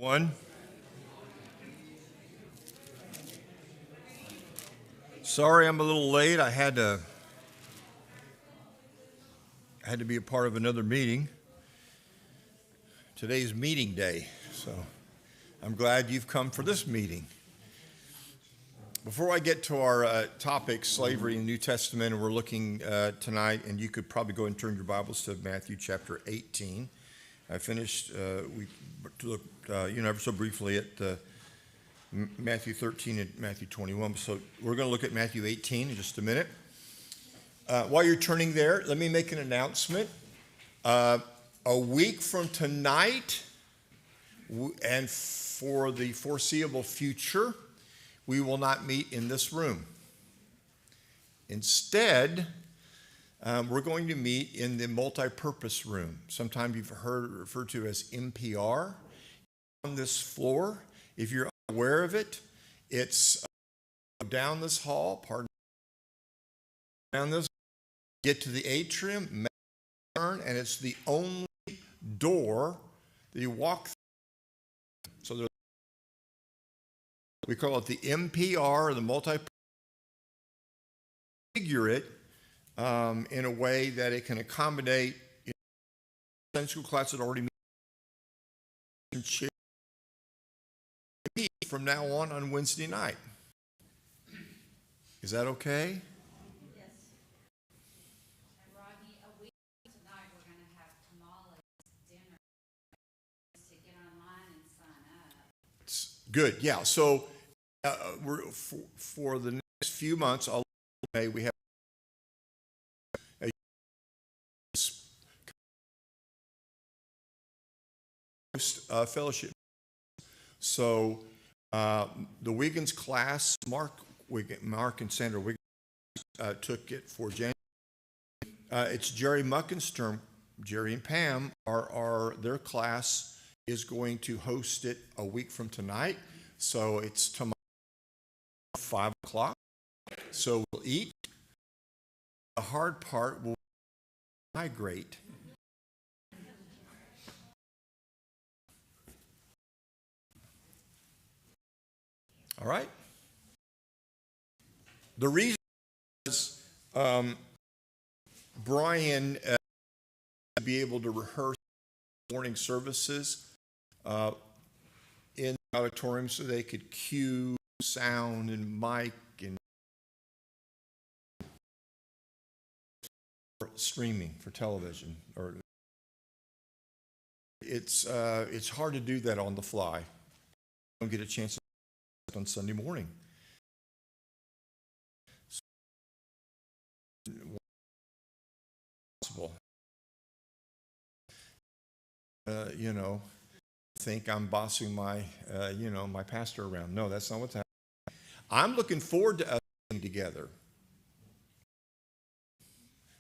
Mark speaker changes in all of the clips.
Speaker 1: One. Sorry, I'm a little late. I had to be a part of another meeting. Today's meeting day, so I'm glad you've come for this meeting. Before I get to our topic, slavery in the New Testament, and we're looking tonight, and you could probably go and turn your Bibles to Matthew chapter 18. I finished, we looked, ever so briefly at Matthew 13 and Matthew 21. So we're going to look at Matthew 18 in just a minute. While you're turning there, let me make an announcement. A week from tonight and for the foreseeable future, we will not meet in this room. Instead, we're going to meet in the multi-purpose room. Sometimes you've heard referred to as MPR. On this floor, if you're aware of it, it's down this hall, down this, get to the atrium, turn, and it's the only door that you walk through. So we call it the MPR, the multi-purpose. Figure it in a way that it can accommodate Sunday school class that already meet from now on Wednesday night. Is that okay?
Speaker 2: Yes. And Rodney, a week tonight we're going to have tamales dinner to get online and sign up.
Speaker 1: It's good, yeah. So we're for the next few months, we have a fellowship. So the Wiggins class, Mark and Sandra Wiggins took it for January. It's Jerry Muckin's term. Jerry and Pam their class is going to host it a week from tonight. So it's tomorrow, 5 o'clock. So we'll eat. The hard part will migrate. All right? The reason is Brian to be able to rehearse morning services in the auditorium so they could cue sound and mic and streaming for television. Or it's hard to do that on the fly. You don't get a chance on Sunday morning. Possible. Think I'm bossing my pastor around. No, that's not what's happening. I'm looking forward to us being together.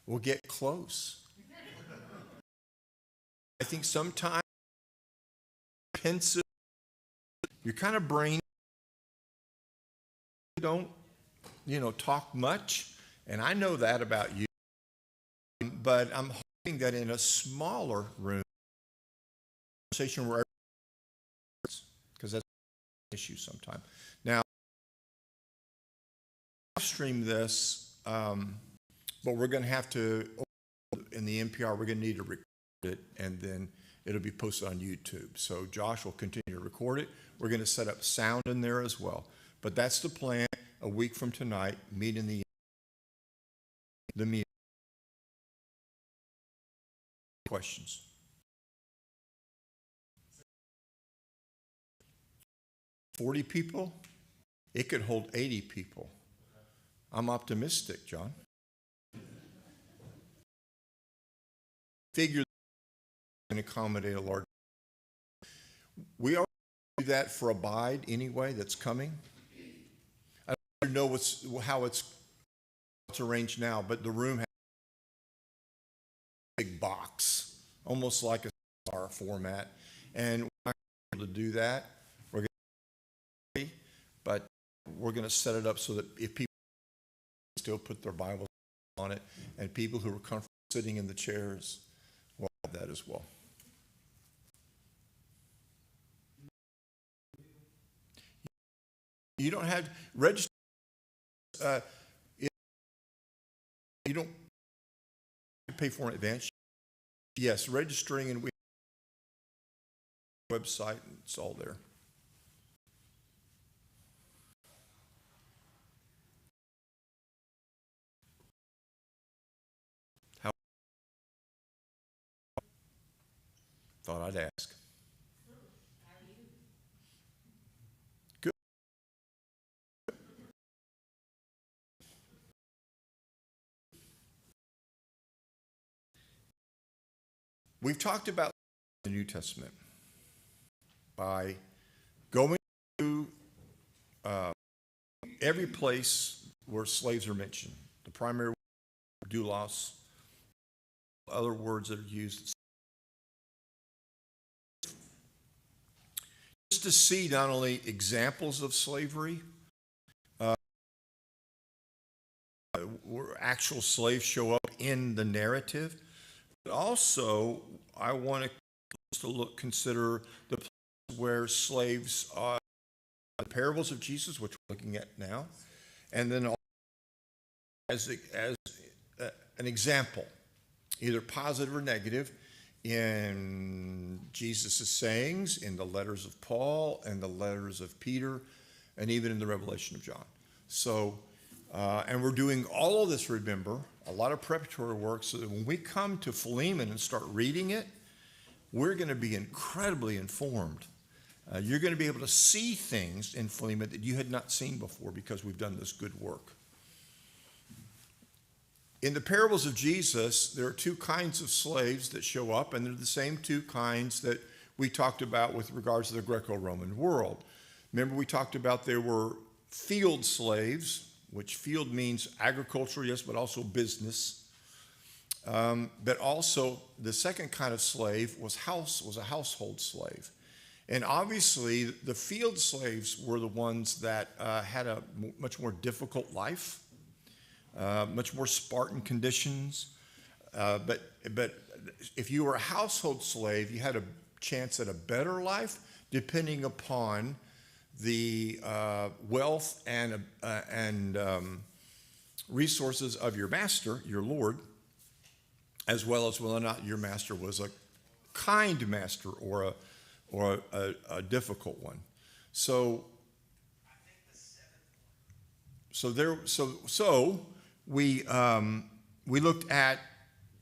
Speaker 1: We'll get close. I think sometimes pensive, your kind of brain don't, talk much, and I know that about you. But I'm hoping that in a smaller room, conversation where because that's an issue sometimes. Now, I'll stream this, but we're going to have to, in the NPR, we're going to need to record it, and then it'll be posted on YouTube. So Josh will continue to record it. We're going to set up sound in there as well. But that's the plan. A week from tonight, meet in the meeting. Questions? $40 people? It could hold 80 people. I'm optimistic, John. Figure can accommodate a large. We already do that for Abide anyway. That's coming. I don't know how it's arranged now, but the room has a big box, almost like a star format, and we're not able to do that. We're going to set it up so that if people still put their Bibles on it, and people who are comfortable sitting in the chairs will have that as well. You don't have register. You don't pay for in advance. Yes, registering and we website. It's all there. How? Thought I'd ask. Good. We've talked about the New Testament by going to every place where slaves are mentioned. The primary word, doulos, other words that are used. Just to see not only examples of slavery, where actual slaves show up in the narrative, but also I want to consider the place where slaves are, the parables of Jesus, which we're looking at now, and then as an example, either positive or negative, in Jesus' sayings, in the letters of Paul, and the letters of Peter, and even in the Revelation of John. So, and we're doing all of this, remember, a lot of preparatory work, so that when we come to Philemon and start reading it, we're going to be incredibly informed. You're going to be able to see things in Philemon that you had not seen before because we've done this good work. In the parables of Jesus, there are two kinds of slaves that show up, and they're the same two kinds that we talked about with regards to the Greco-Roman world. Remember, we talked about there were field slaves, which field means agriculture, yes, but also business. But also the second kind of slave was a household slave. And obviously the field slaves were the ones that had a much more difficult life, much more Spartan conditions. But if you were a household slave, you had a chance at a better life depending upon the wealth and resources of your master, your Lord, as well as whether or not your master was a kind master or a difficult one. So we looked at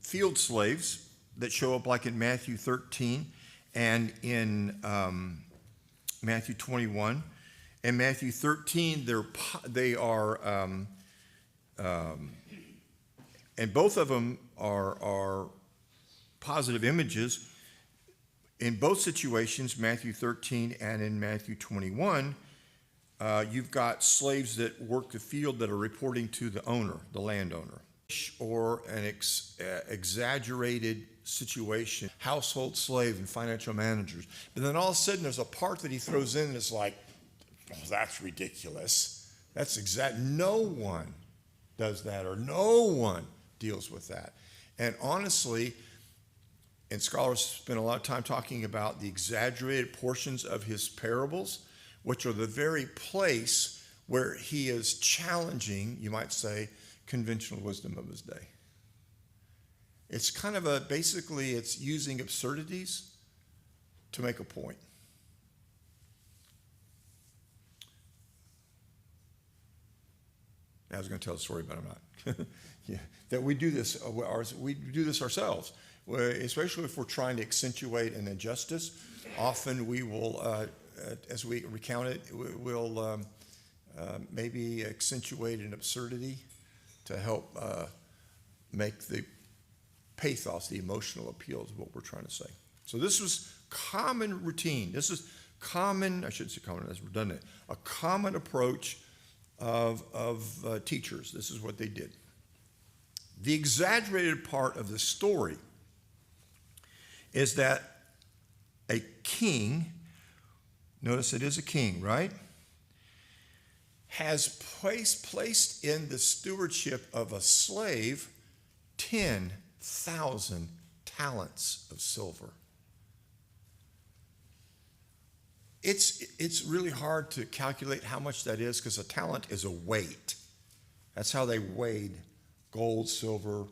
Speaker 1: field slaves that show up like in Matthew 13 and in Matthew 21. In Matthew 13, they are, and both of them are positive images. In both situations, Matthew 13 and in Matthew 21, you've got slaves that work the field that are reporting to the owner, the landowner, or an exaggerated situation, household slave and financial managers. But then all of a sudden there's a part that he throws in that's like, oh, that's ridiculous. That's no one does that, or no one deals with that. And honestly, and scholars spend a lot of time talking about the exaggerated portions of his parables, which are the very place where he is challenging, you might say, conventional wisdom of his day. It's kind of basically it's using absurdities to make a point. I was going to tell a story, but I'm not. Yeah, that we do this ourselves, especially if we're trying to accentuate an injustice. Often we will, as we recount it, we'll maybe accentuate an absurdity to help make the pathos, the emotional appeals of what we're trying to say. So this was common routine. This is common, I shouldn't say common, that's redundant, a common approach of teachers. This is what they did. The exaggerated part of the story is that a king, notice it is a king, right, has placed in the stewardship of a slave 10,000 talents of silver. It's really hard to calculate how much that is because a talent is a weight. That's how they weighed gold, silver.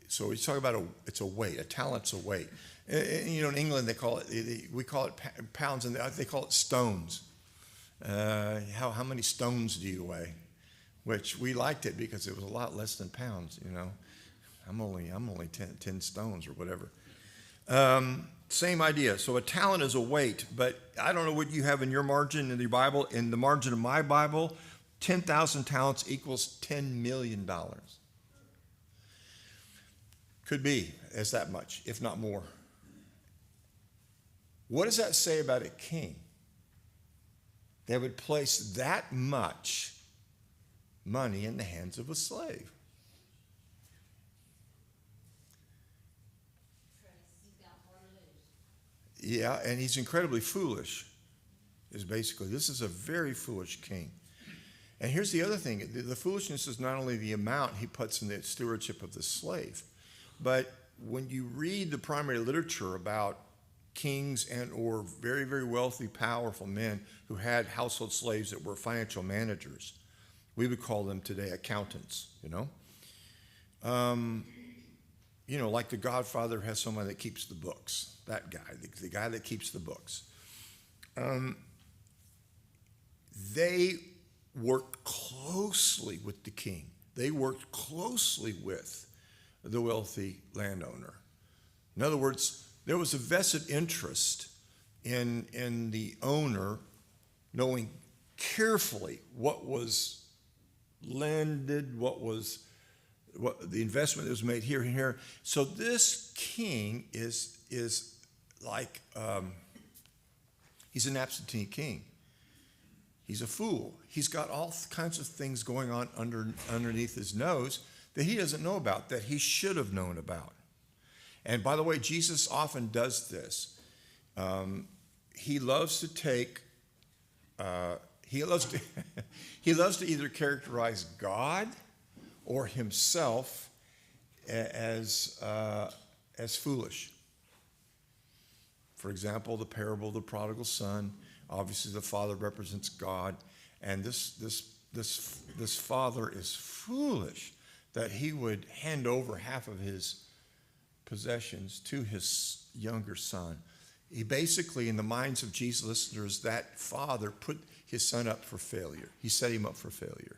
Speaker 1: So we talk about it's a weight. A talent's a weight. And, in England they call it, we call it pounds, and they call it stones. How many stones do you weigh? Which we liked it because it was a lot less than pounds. I'm only 10 stones or whatever. Same idea. So a talent is a weight, but I don't know what you have in your margin in your Bible. In the margin of my Bible, 10,000 talents equals $10 million. Could be as that much, if not more. What does that say about a king that would place that much money in the hands of a slave? Yeah, and he's incredibly foolish, this is a very foolish king. And here's the other thing. The foolishness is not only the amount he puts in the stewardship of the slave, but when you read the primary literature about kings and or very, very wealthy, powerful men who had household slaves that were financial managers, we would call them today accountants, like the Godfather has someone that keeps the books. That guy, the guy that keeps the books. They worked closely with the king. They worked closely with the wealthy landowner. In other words, there was a vested interest in the owner knowing carefully what was lended, what the investment that was made here and here. So this king is like, he's an absentee king. He's a fool. He's got all kinds of things going on underneath his nose that he doesn't know about, that he should have known about. And by the way, Jesus often does this. He loves to take, he loves to either characterize God or himself as foolish. For example, the parable of the prodigal son. Obviously, the father represents God, and this father is foolish that he would hand over half of his possessions to his younger son. He basically, in the minds of Jesus listeners, that father put his son up for failure. He set him up for failure.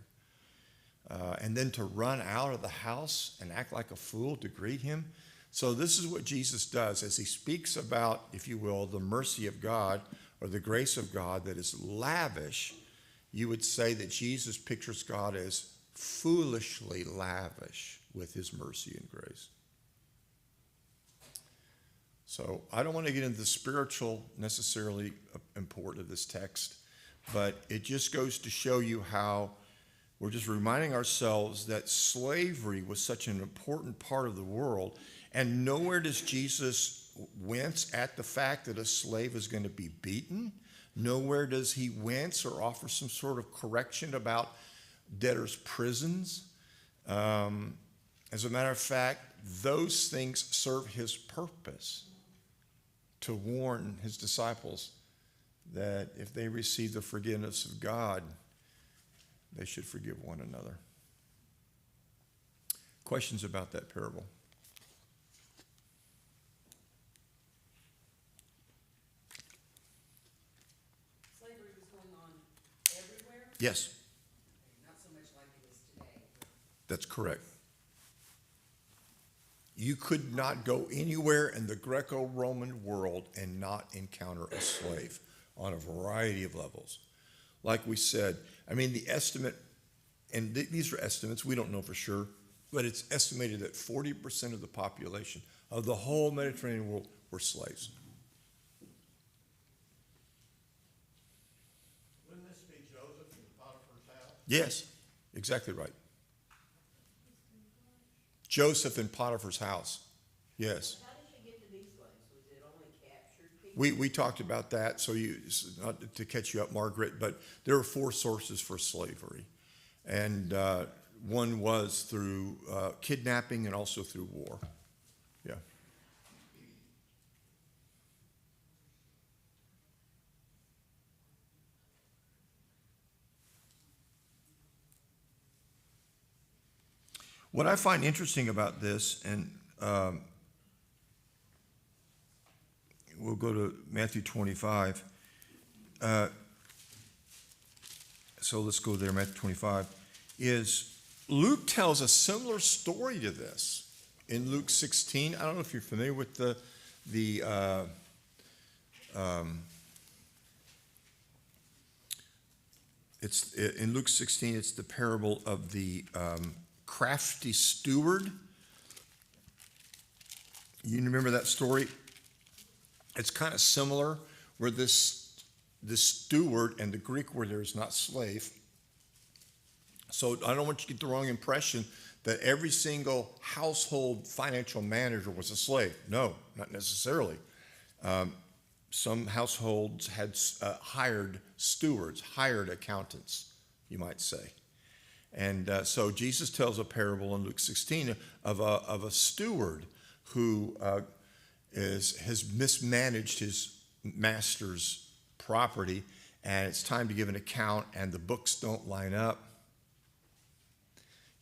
Speaker 1: And then to run out of the house and act like a fool to greet him. So this is what Jesus does as he speaks about, if you will, the mercy of God or the grace of God that is lavish. You would say that Jesus pictures God as foolishly lavish with his mercy and grace. So I don't want to get into the spiritual necessarily import of this text, but it just goes to show you how we're just reminding ourselves that slavery was such an important part of the world, and nowhere does Jesus wince at the fact that a slave is going to be beaten. Nowhere does he wince or offer some sort of correction about debtors' prisons. As a matter of fact, those things serve his purpose to warn his disciples that if they receive the forgiveness of God, they should forgive one another. Questions about that parable?
Speaker 3: Slavery was going on everywhere?
Speaker 1: Yes,
Speaker 3: Not so much like it is today.
Speaker 1: that's correct. You could not go anywhere in the Greco-Roman world and not encounter a slave on a variety of levels. Like we said, the estimate, and these are estimates, we don't know for sure, but it's estimated that 40% of the population of the whole Mediterranean world were slaves.
Speaker 4: Wouldn't this be Joseph in Potiphar's house?
Speaker 1: Yes, exactly right. Joseph in Potiphar's house. Yes.
Speaker 5: How did you get to these slaves? Was it only captured people?
Speaker 1: We talked about that, so not to catch you up, Margaret, but there are 4 sources for slavery. And one was through kidnapping and also through war. Yeah. What I find interesting about this, and we'll go to Matthew 25. So let's go there, Matthew 25, is Luke tells a similar story to this. In Luke 16, I don't know if you're familiar with it's in Luke 16, it's the parable of the crafty steward. You remember that story? It's kind of similar, where this steward, and the Greek word there is not slave. So I don't want you to get the wrong impression that every single household financial manager was a slave. No, not necessarily. Some households had hired stewards, hired accountants, you might say. And so Jesus tells a parable in Luke 16 of a steward who has mismanaged his master's property, and it's time to give an account, and the books don't line up.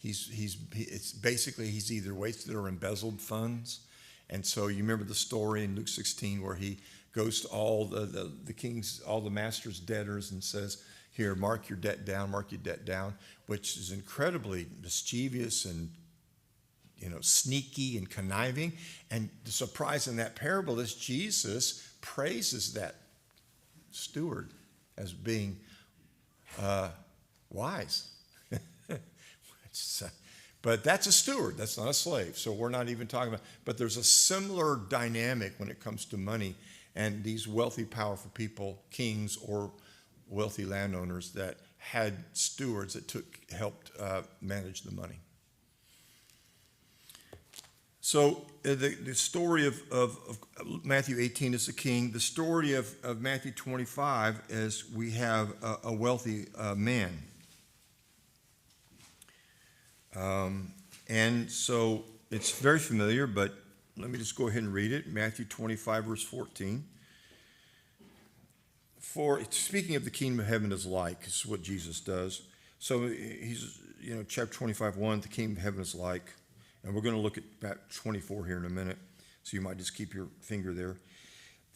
Speaker 1: It's basically he's either wasted or embezzled funds. And so you remember the story in Luke 16 where he goes to all the king's, all the master's debtors and says, here, mark your debt down, which is incredibly mischievous and sneaky and conniving. And the surprise in that parable is Jesus praises that steward as being wise. But that's a steward. That's not a slave. So we're not even talking about, but there's a similar dynamic when it comes to money and these wealthy, powerful people, kings or wealthy landowners that had stewards that helped manage the money. So the story of Matthew 18 is the king. The story of Matthew 25 is we have a wealthy man. And so it's very familiar, but let me just go ahead and read it. Matthew 25, verse 14. For speaking of the kingdom of heaven is like, this is what Jesus does. So he's, chapter 25, 1, the kingdom of heaven is like. And we're going to look at about 24 here in a minute. So you might just keep your finger there.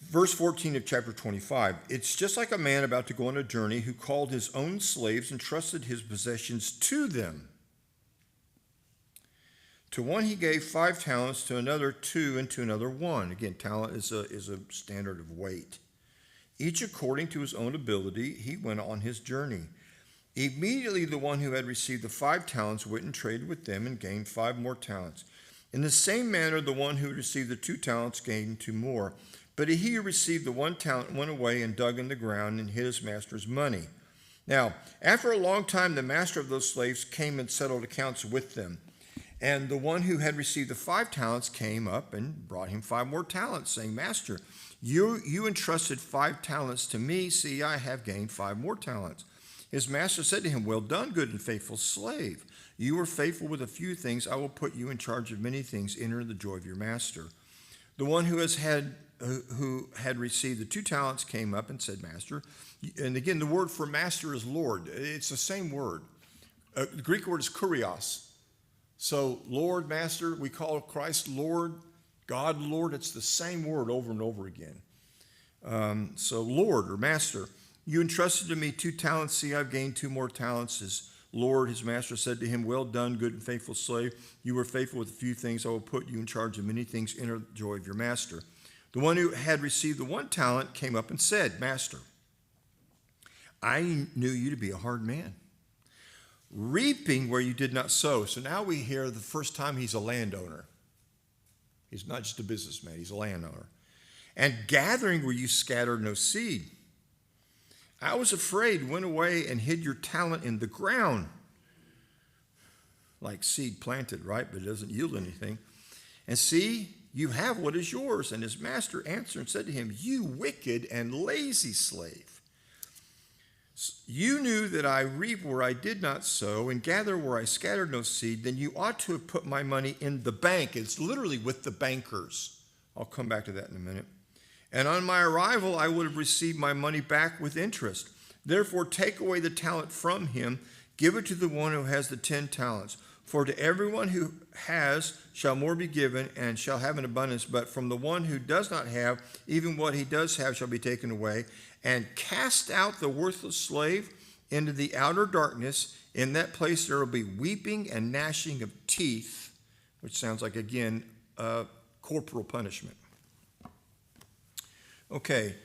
Speaker 1: Verse 14 of chapter 25. It's just like a man about to go on a journey who called his own slaves and trusted his possessions to them. To one he gave 5 talents, to another 2, and to another 1. Again, talent is a standard of weight. Each according to his own ability, he went on his journey. Immediately the one who had received the 5 talents went and traded with them and gained 5 more talents. In the same manner, the one who received the 2 talents gained 2 more. But he who received the 1 talent went away and dug in the ground and hid his master's money. Now, after a long time, the master of those slaves came and settled accounts with them. And the one who had received the 5 talents came up and brought him 5 more talents, saying, Master, you entrusted 5 talents to me. See, I have gained 5 more talents. His master said to him, Well done, good and faithful slave. You were faithful with a few things. I will put you in charge of many things. Enter the joy of your master. The one who had received the 2 talents came up and said, Master. And again, the word for master is Lord. It's the same word. The Greek word is kurios. So Lord, Master, we call Christ Lord, God Lord. It's the same word over and over again. So Lord or Master, you entrusted to me 2 talents. See, I've gained 2 more talents. His Lord, his master, said to him, Well done, good and faithful slave. You were faithful with a few things. I will put you in charge of many things. Enter the joy of your master. The one who had received the 1 talent came up and said, Master, I knew you to be a hard man, reaping where you did not sow. So now we hear the first time he's a landowner. He's not just a businessman, he's a landowner. And gathering where you scattered no seed. I was afraid, went away and hid your talent in the ground. Like seed planted, right? But it doesn't yield anything. And see, you have what is yours. And his master answered and said to him, You wicked and lazy slave. You knew that I reap where I did not sow and gather where I scattered no seed. Then you ought to have put my money in the bank. It's literally with the bankers. I'll come back to that in a minute. And on my arrival, I would have received my money back with interest. Therefore, take away the talent from him. Give it to the one who has the 10 talents. For to everyone who has shall more be given, and shall have an abundance. But from the one who does not have, even what he does have shall be taken away. And cast out the worthless slave into the outer darkness. In that place there will be weeping and gnashing of teeth, which sounds like, again, corporal punishment. Okay,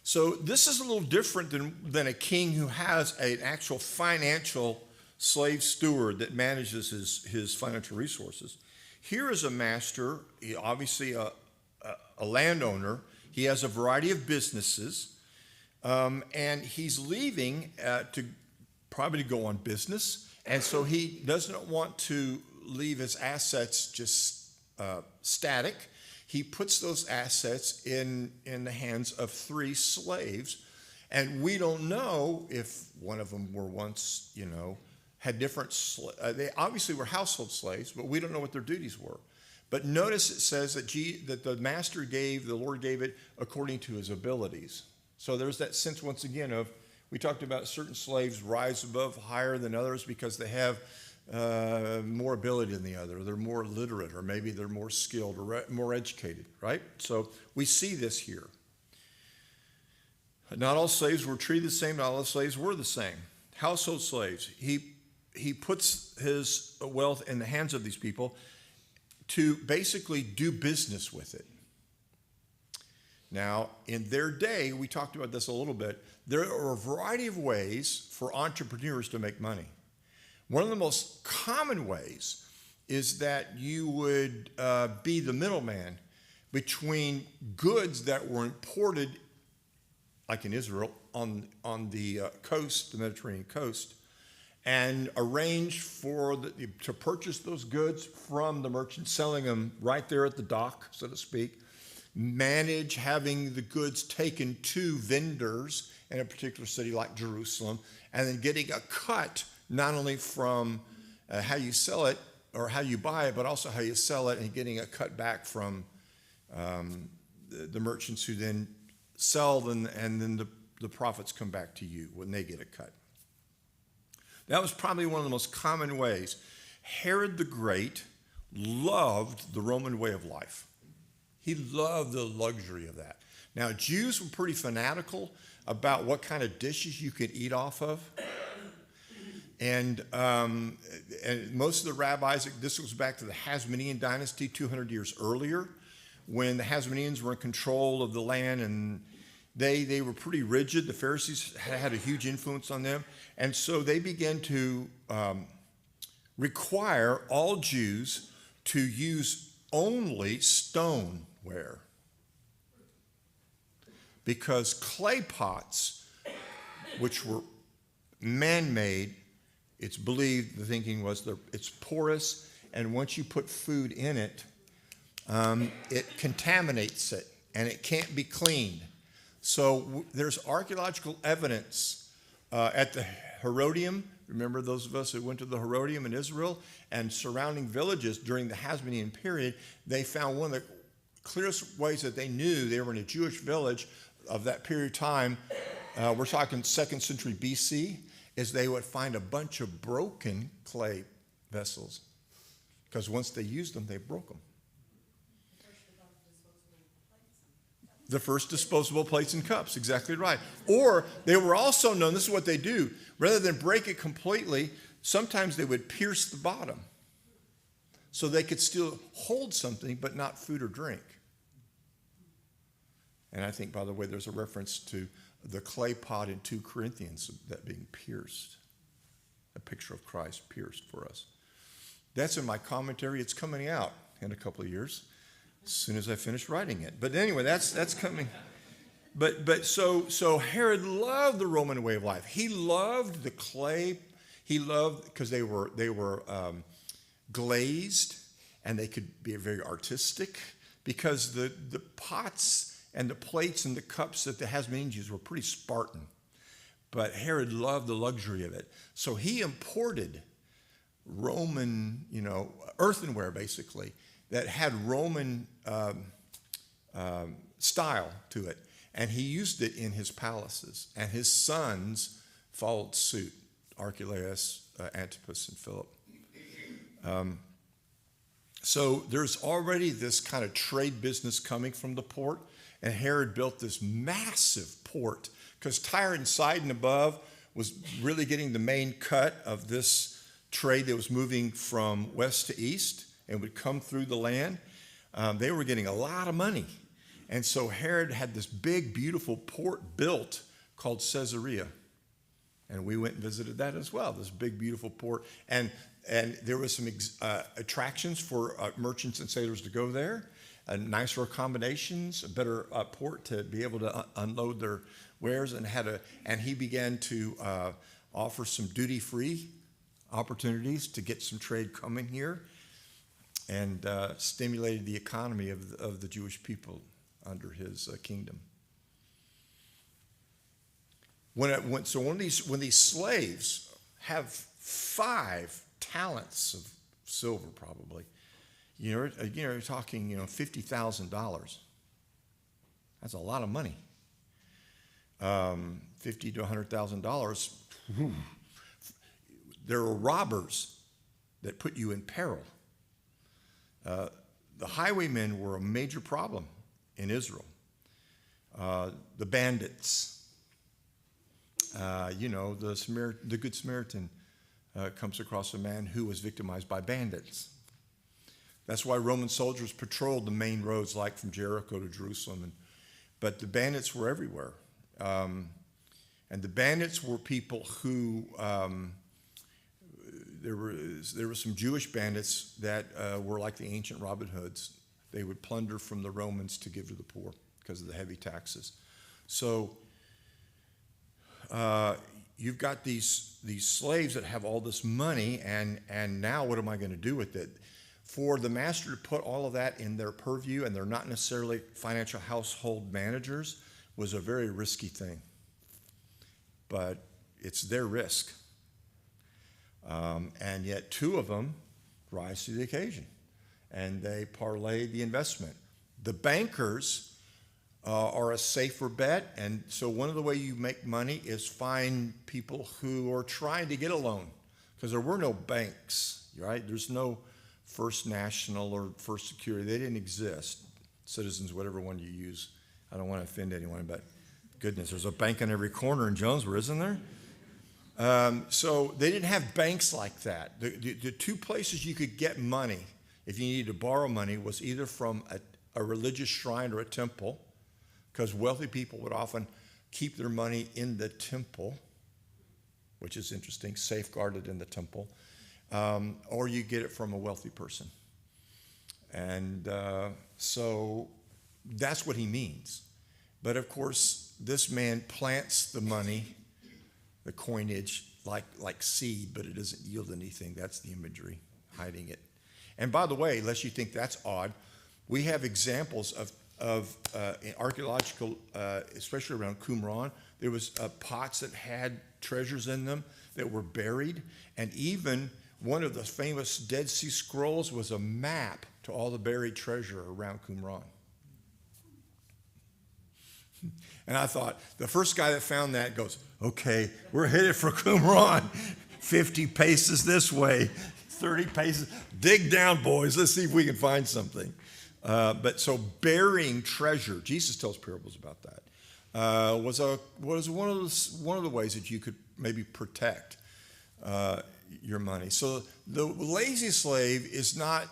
Speaker 1: so this is a little different than a king who has an actual financial slave steward that manages his financial resources. Here is a master, obviously a landowner. He has a variety of businesses, and he's leaving to probably go on business. And so he doesn't want to leave his assets just static. He puts those assets in the hands of 3 slaves. And we don't know if one of them were once, had different, they obviously were household slaves, but we don't know what their duties were. But notice it says that the Lord gave it according to his abilities. So there's that sense once again of, we talked about certain slaves rise above higher than others because they have more ability than the other. They're more literate, or maybe they're more skilled or more educated, right? So we see this here. Not all slaves were treated the same. Not all slaves were the same. Household slaves. He puts his wealth in the hands of these people to basically do business with it. Now, in their day, we talked about this a little bit, there are a variety of ways for entrepreneurs to make money. One of the most common ways is that you would be the middleman between goods that were imported, like in Israel, on the coast, the Mediterranean coast, and arrange to purchase those goods from the merchant, selling them right there at the dock, so to speak, manage having the goods taken to vendors in a particular city like Jerusalem, and then getting a cut not only from how you sell it or how you buy it, but also how you sell it, and getting a cut back from the merchants who then sell them, and then the profits come back to you when they get a cut. That was probably one of the most common ways. Herod the Great loved the Roman way of life. He loved the luxury of that. Now, Jews were pretty fanatical about what kind of dishes you could eat off of. And most of the rabbis, this goes back to the Hasmonean dynasty 200 years earlier, when the Hasmoneans were in control of the land, and they were pretty rigid. The Pharisees had a huge influence on them. And so they began to require all Jews to use only stoneware, because clay pots, which were man-made, it's believed, the thinking was it's porous, and once you put food in it, it contaminates it, and it can't be cleaned. So there's archaeological evidence at the Herodium. Remember those of us who went to the Herodium in Israel and surrounding villages during the Hasmonean period, they found one of the clearest ways that they knew they were in a Jewish village of that period of time, we're talking 2nd century BC, is they would find a bunch of broken clay vessels, because once they used them, they broke them. The first disposable plates and cups, exactly right. Or they were also known, this is what they do, rather than break it completely, sometimes they would pierce the bottom so they could still hold something, but not food or drink. And I think, by the way, there's a reference to the clay pot in 2 Corinthians, that being pierced, a picture of Christ pierced for us. That's in my commentary. It's coming out in a couple of years, as soon as I finish writing it. But anyway, that's coming. But so Herod loved the Roman way of life. He loved the clay. He loved, because they were glazed, and they could be very artistic, because the pots and the plates and the cups that the Hasmoneans used were pretty Spartan. But Herod loved the luxury of it. So he imported Roman, earthenware, basically, that had Roman style to it. And he used it in his palaces. And his sons followed suit, Archelaus, Antipas, and Philip. So there's already this kind of trade business coming from the port, and Herod built this massive port because Tyre and Sidon above was really getting the main cut of this trade that was moving from west to east and would come through the land. They were getting a lot of money. And so Herod had this big, beautiful port built called Caesarea. And we went and visited that as well, this big, beautiful port. And there was some attractions for merchants and sailors to go there, nicer accommodations, a better port to be able to unload their wares, and he began to offer some duty-free opportunities to get some trade coming here, and stimulated the economy of the Jewish people under his kingdom. When these slaves have 5 talents of silver, probably, you're talking $50,000. That's a lot of money. $50,000 to $100,000. There are robbers that put you in peril. The highwaymen were a major problem in Israel. The bandits. The Good Samaritan comes across a man who was victimized by bandits. That's why Roman soldiers patrolled the main roads, like from Jericho to Jerusalem. But the bandits were everywhere. And the bandits were people who, there were some Jewish bandits that were like the ancient Robin Hoods. They would plunder from the Romans to give to the poor because of the heavy taxes. So you've got these slaves that have all this money, and now what am I going to do with it? For the master to put all of that in their purview, and they're not necessarily financial household managers, was a very risky thing. But it's their risk. And yet 2 of them rise to the occasion, and they parlay the investment. The bankers are a safer bet, and so one of the ways you make money is find people who are trying to get a loan, because there were no banks, right? There's no First National or First Security. They didn't exist. Citizens, whatever one you use. I don't want to offend anyone, but goodness, there's a bank on every corner in Jonesboro, isn't there? So they didn't have banks like that. The 2 places you could get money if you needed to borrow money was either from a religious shrine or a temple, because wealthy people would often keep their money in the temple, which is interesting, safeguarded in the temple, or you get it from a wealthy person. And so that's what he means. But of course, this man plants the money, the coinage, like seed, but it doesn't yield anything. That's the imagery, hiding it. And by the way, unless you think that's odd, we have examples of in archaeological, especially around Qumran, there was pots that had treasures in them that were buried, and even one of the famous Dead Sea Scrolls was a map to all the buried treasure around Qumran. And I thought, the first guy that found that goes, okay, we're headed for Qumran. 50 paces this way, 30 paces. Dig down, boys. Let's see if we can find something. But so burying treasure, Jesus tells parables about that, was one of the ways that you could maybe protect your money. So the lazy slave is not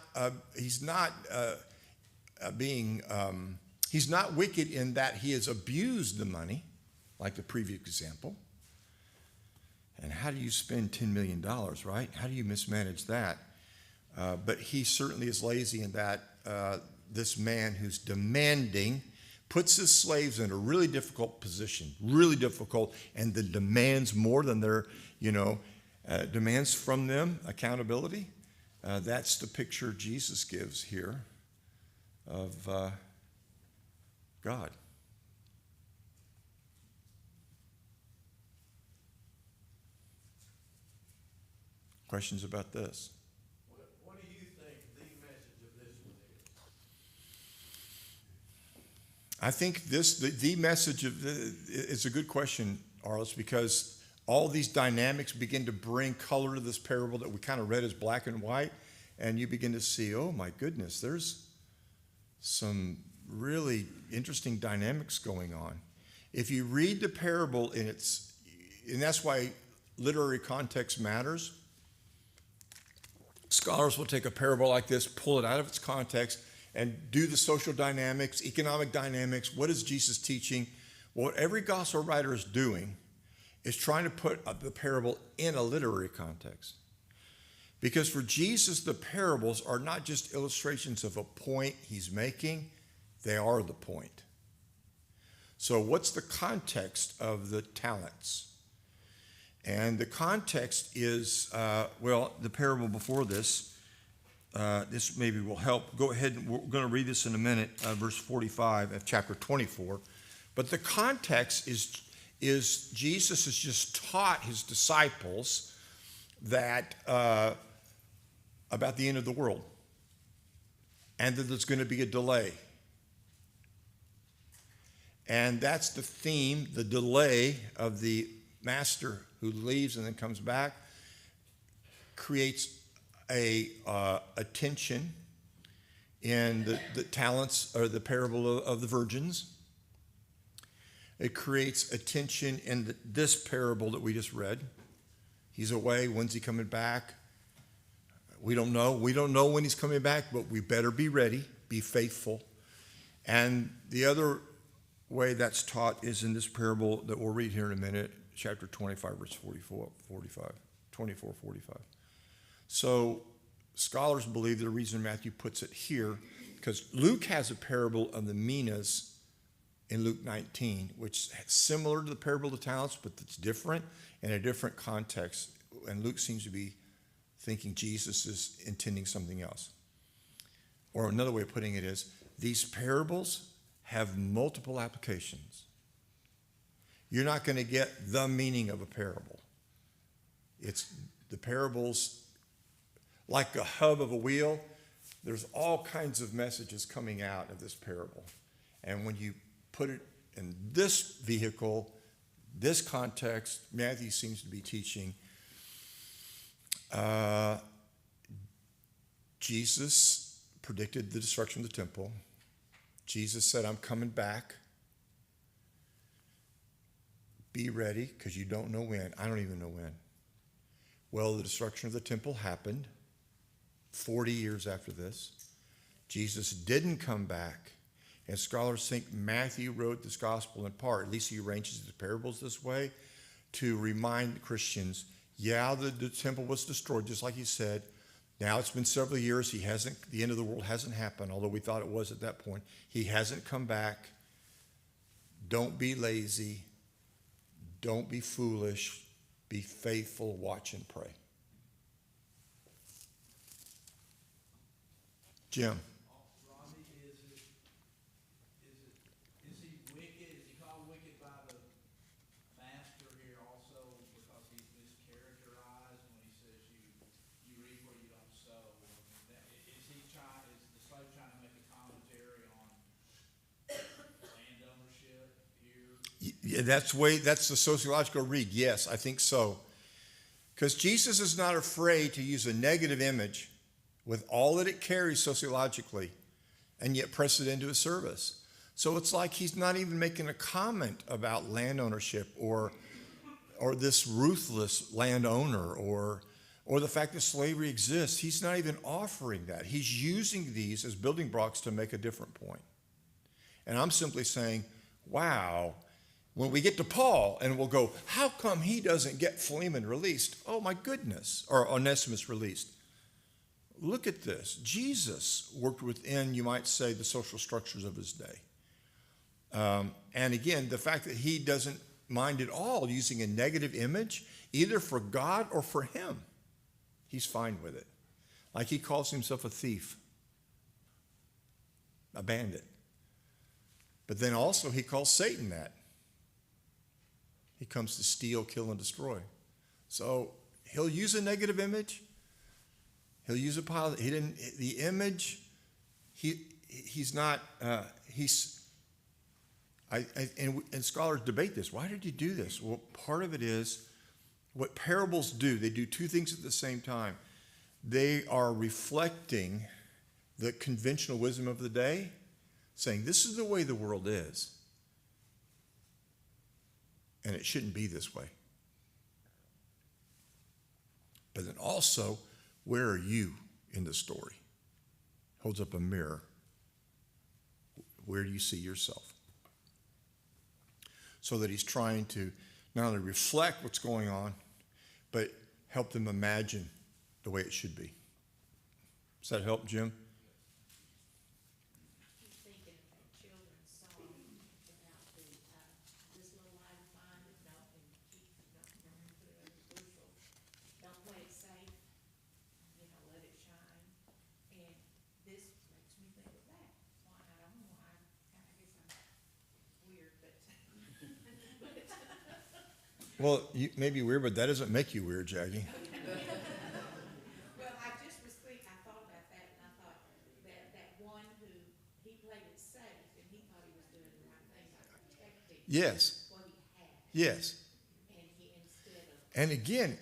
Speaker 1: he's not wicked in that he has abused the money, like the previous example. And how do you spend $10 million, right? How do you mismanage that? But he certainly is lazy in that this man who's demanding puts his slaves in a really difficult position, really difficult, and the demands more than their, demands from them, accountability. That's the picture Jesus gives here of God. Questions about this?
Speaker 4: What do you think the message of this one is?
Speaker 1: I think the message of it's a good question, Arliss, because all these dynamics begin to bring color to this parable that we kind of read as black and white. and you begin to see, oh my goodness, there's some really interesting dynamics going on. If you read the parable and that's why literary context matters. Scholars will take a parable like this, pull it out of its context, and do the social dynamics, economic dynamics. What is Jesus teaching? Well, what every gospel writer is doing is trying to put the parable in a literary context. Because for Jesus, the parables are not just illustrations of a point he's making, they are the point. So what's the context of the talents? And the context is, the parable before this, this maybe will help. Go ahead, we're going to read this in a minute, verse 45 of chapter 24. But the context is Jesus has just taught his disciples that about the end of the world, and that there's going to be a delay. And that's the theme, the delay of the master who leaves and then comes back, creates a tension in the talents, or the parable of the virgins. It creates a tension in this parable that we just read. He's away. When's he coming back? We don't know. We don't know when he's coming back, but we better be ready, be faithful. And the other way that's taught is in this parable that we'll read here in a minute, chapter 25, verse 24, 45. So scholars believe the reason Matthew puts it here, because Luke has a parable of the minas in Luke 19, which is similar to the parable of the talents, but it's different in a different context. And Luke seems to be thinking Jesus is intending something else. Or another way of putting it is, these parables have multiple applications. You're not going to get the meaning of a parable. It's the parables, like a hub of a wheel, there's all kinds of messages coming out of this parable. And when you put it in this vehicle, this context, Matthew seems to be teaching Jesus predicted the destruction of the temple. Jesus said, I'm coming back. Be ready, because you don't know when. I don't even know when. Well, the destruction of the temple happened 40 years after this. Jesus didn't come back. And scholars think Matthew wrote this gospel in part, at least he arranges the parables this way, to remind Christians, the temple was destroyed, just like he said. Now it's been several years. The end of the world hasn't happened, although we thought it was at that point. He hasn't come back. Don't be lazy. Don't be foolish. Be faithful. Watch and pray. Jim.
Speaker 4: Rodney, is he wicked? Is he called wicked by the master here also because he's mischaracterized when he says you reap where you don't sow? Is the slave trying to make a commentary on land ownership here?
Speaker 1: Yeah, that's the sociological read. Yes, I think so. Because Jesus is not afraid to use a negative image with all that it carries sociologically and yet press it into his service. So it's like he's not even making a comment about land ownership or this ruthless landowner or the fact that slavery exists. He's not even offering that. He's using these as building blocks to make a different point. And I'm simply saying, wow, when we get to Paul and we'll go, how come he doesn't get Philemon released? Oh my goodness, or Onesimus released. Look at this. Jesus worked within, you might say, the social structures of his day. And again, the fact that he doesn't mind at all using a negative image, either for God or for him, he's fine with it. Like he calls himself a thief, a bandit. But then also he calls Satan that. He comes to steal, kill, and destroy. So he'll use a negative image. He'll use a positive. The image, he's not, and scholars debate this. Why did he do this? Well, part of it is what parables do. They do two things at the same time. they are reflecting the conventional wisdom of the day, saying this is the way the world is. And it shouldn't be this way. But then also, where are you in the story? Holds up a mirror. Where do you see yourself? So that he's trying to not only reflect what's going on, but help them imagine the way it should be. Does that help, Jim?
Speaker 6: Keep thinking of that children's song about the, this little light of mine that don't, and keep, don't put it under bushel. Don't play it safe, let it shine. And this makes me think of that. Why, I don't know why, I guess I'm weird, but.
Speaker 1: Well, you may be weird, but that doesn't make you weird, Jackie.
Speaker 6: Well, I just was thinking, I thought about that, and I thought that one who, he played it safe, and he thought he was doing the right thing by protecting
Speaker 1: Yes.
Speaker 6: what he had.
Speaker 1: Yes.
Speaker 6: And he, instead of,
Speaker 1: And again,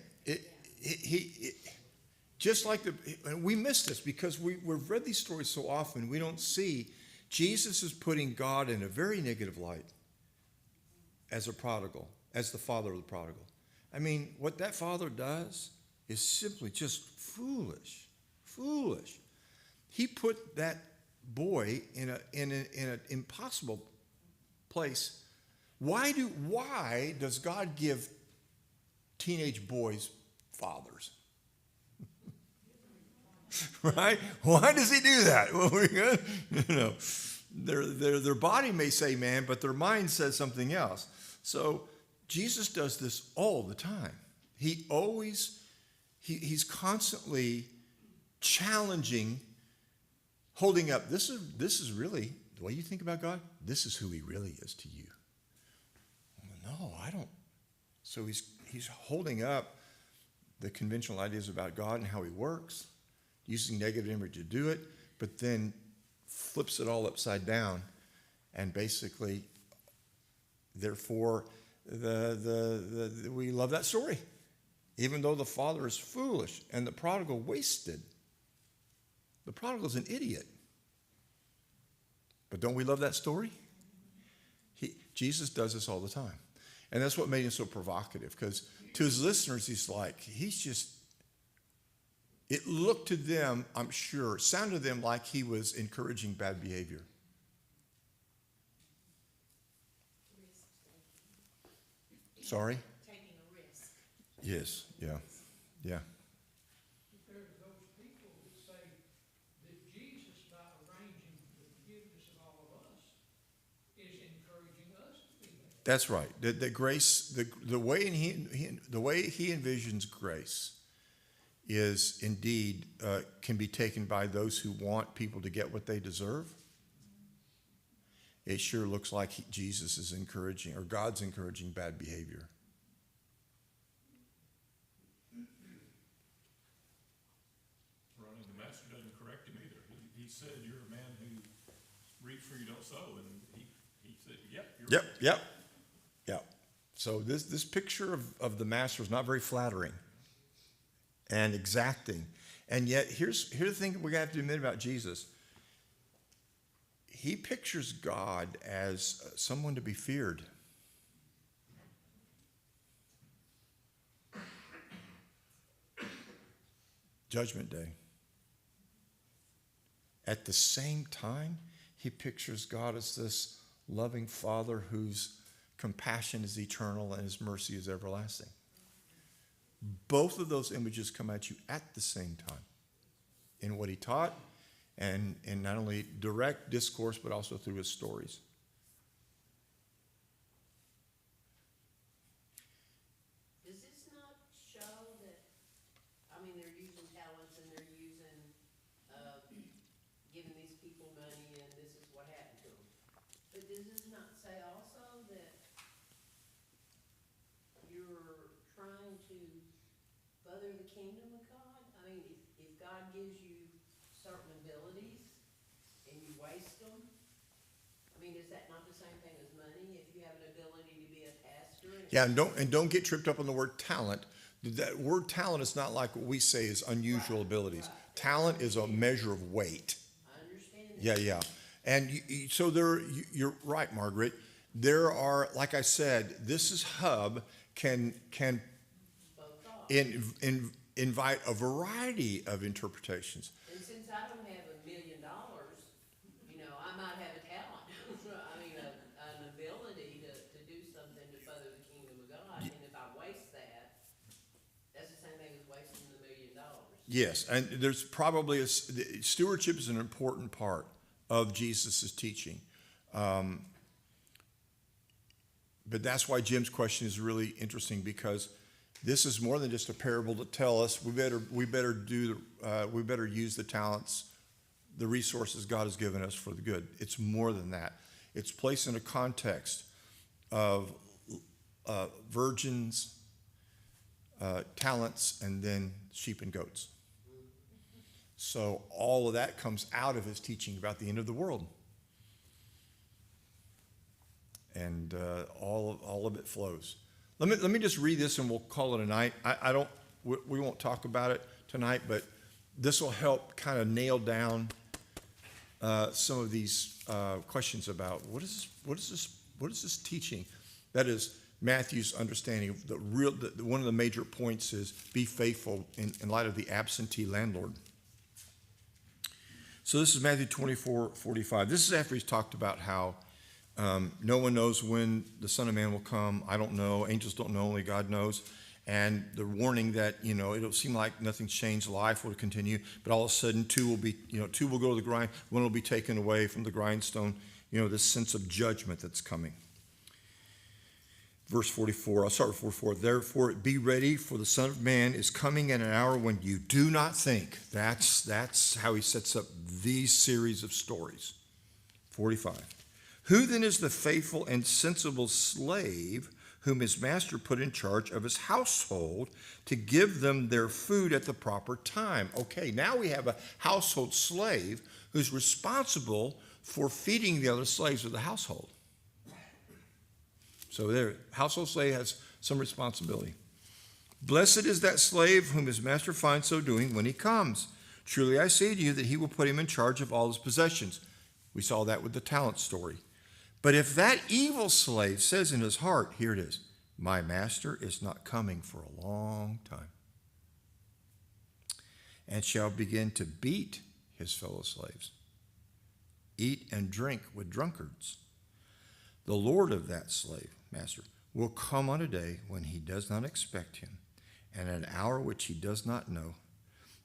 Speaker 1: just like and we miss this because we've read these stories so often, we don't see Jesus is putting God in a very negative light as a prodigal, as the father of the prodigal. I mean, what that father does is simply just foolish. Foolish. He put that boy in an impossible place. Why does God give teenage boys fathers? Right? Why does he do that? Well, their body may say man, but their mind says something else. So Jesus does this all the time. He's constantly challenging, holding up. This is really the way you think about God. This is who he really is to you. No, I don't. So he's holding up the conventional ideas about God and how he works, using negative imagery to do it, but then flips it all upside down, and basically, therefore, we love that story, even though the father is foolish and the prodigal wasted. The prodigal's an idiot. But don't we love that story? Jesus does this all the time. And that's what made him so provocative, because to his listeners, it looked to them, I'm sure, sounded to them like he was encouraging bad behavior. Sorry?
Speaker 6: taking a risk.
Speaker 1: Yes, yeah.
Speaker 7: There's those people that say that Jesus, by arranging the forgiveness of all of us, is encouraging us to be that.
Speaker 1: That's right. The grace, the way he envisions grace is indeed can be taken by those who want people to get what they deserve. It sure looks like Jesus is encouraging, or God's encouraging, bad behavior.
Speaker 8: Ronnie, the master doesn't correct him either. He said, "You're a man who reaps where you don't sow," and he said, "Yep, you're right."
Speaker 1: Yep. So this picture of the master is not very flattering and exacting. And yet, here's the thing we have to admit about Jesus. He pictures God as someone to be feared. Judgment Day. At the same time, he pictures God as this loving Father whose compassion is eternal and his mercy is everlasting. Both of those images come at you at the same time in what he taught, and not only direct discourse, but also through his stories.
Speaker 5: Does this not show that, they're using talents and they're using, giving these people money and this is what happened to them? But does this not say also that you're trying to further the kingdom of God? If God gives you certain abilities and you waste them, is that not the same thing as money? If you have an ability to be a pastor?
Speaker 1: Yeah, and don't get tripped up on the word talent. That word talent is not like what we say is unusual abilities. Talent is a measure of weight.
Speaker 5: I understand that.
Speaker 1: Yeah. And so you're right, Margaret. There are, like I said, this is Hub can
Speaker 5: Both thoughts.
Speaker 1: invite a variety of interpretations.
Speaker 5: And since I don't have $1 million, I might have a talent, I mean, an ability to do something to further the kingdom of God, and if I waste that, that's the same thing as wasting the $1 million.
Speaker 1: Yes, and there's probably stewardship is an important part of Jesus' teaching. But that's why Jim's question is really interesting, because this is more than just a parable to tell us we better use the talents, the resources God has given us for the good. It's more than that. It's placed in a context of virgins, talents, and then sheep and goats. So all of that comes out of his teaching about the end of the world. And all of it flows. Let me just read this and we'll call it a night. We won't talk about it tonight, but this will help kind of nail down some of these questions about what is this teaching? That is Matthew's understanding of one of the major points is be faithful in light of the absentee landlord. So this is Matthew 24:45. This is after he's talked about how no one knows when the Son of Man will come. I don't know. Angels don't know. Only God knows. And the warning that, it'll seem like nothing's changed. Life will continue. But all of a sudden, two will go to the grind. One will be taken away from the grindstone. This sense of judgment that's coming. Verse 44. I'll start with 44. Therefore, be ready, for the Son of Man is coming at an hour when you do not think. That's how he sets up these series of stories. 45. Who then is the faithful and sensible slave whom his master put in charge of his household to give them their food at the proper time? Okay, now we have a household slave who's responsible for feeding the other slaves of the household. So there, household slave has some responsibility. Blessed is that slave whom his master finds so doing when he comes. Truly I say to you that he will put him in charge of all his possessions. We saw that with the talent story. But if that evil slave says in his heart, here it is, my master is not coming for a long time, and shall begin to beat his fellow slaves, eat and drink with drunkards, the Lord of that slave, master, will come on a day when he does not expect him, and an hour which he does not know,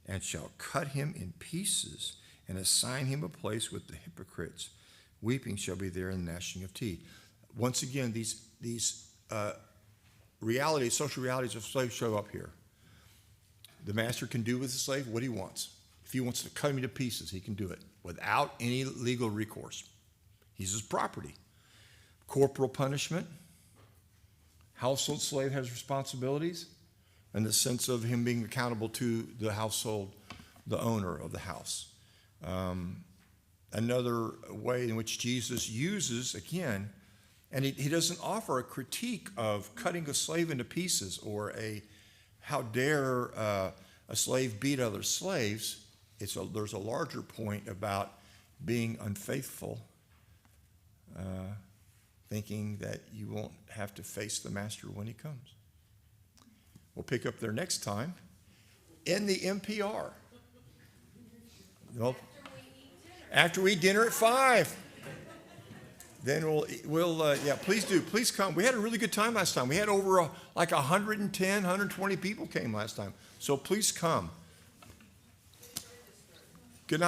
Speaker 1: and shall cut him in pieces and assign him a place with the hypocrites. Weeping shall be there and gnashing of teeth. Once again, these realities, social realities of slaves show up here. The master can do with the slave what he wants. If he wants to cut him to pieces, he can do it without any legal recourse. He's his property. Corporal punishment. Household slave has responsibilities in the sense of him being accountable to the household, the owner of the house. Another way in which Jesus uses, again, and he doesn't offer a critique of cutting a slave into pieces or how dare a slave beat other slaves. There's a larger point about being unfaithful, thinking that you won't have to face the master when he comes. We'll pick up there next time in the MPR. Well, after we eat dinner at 5. Then please come. We had a really good time last time. We had over 110, 120 people came last time. So please come. Good night.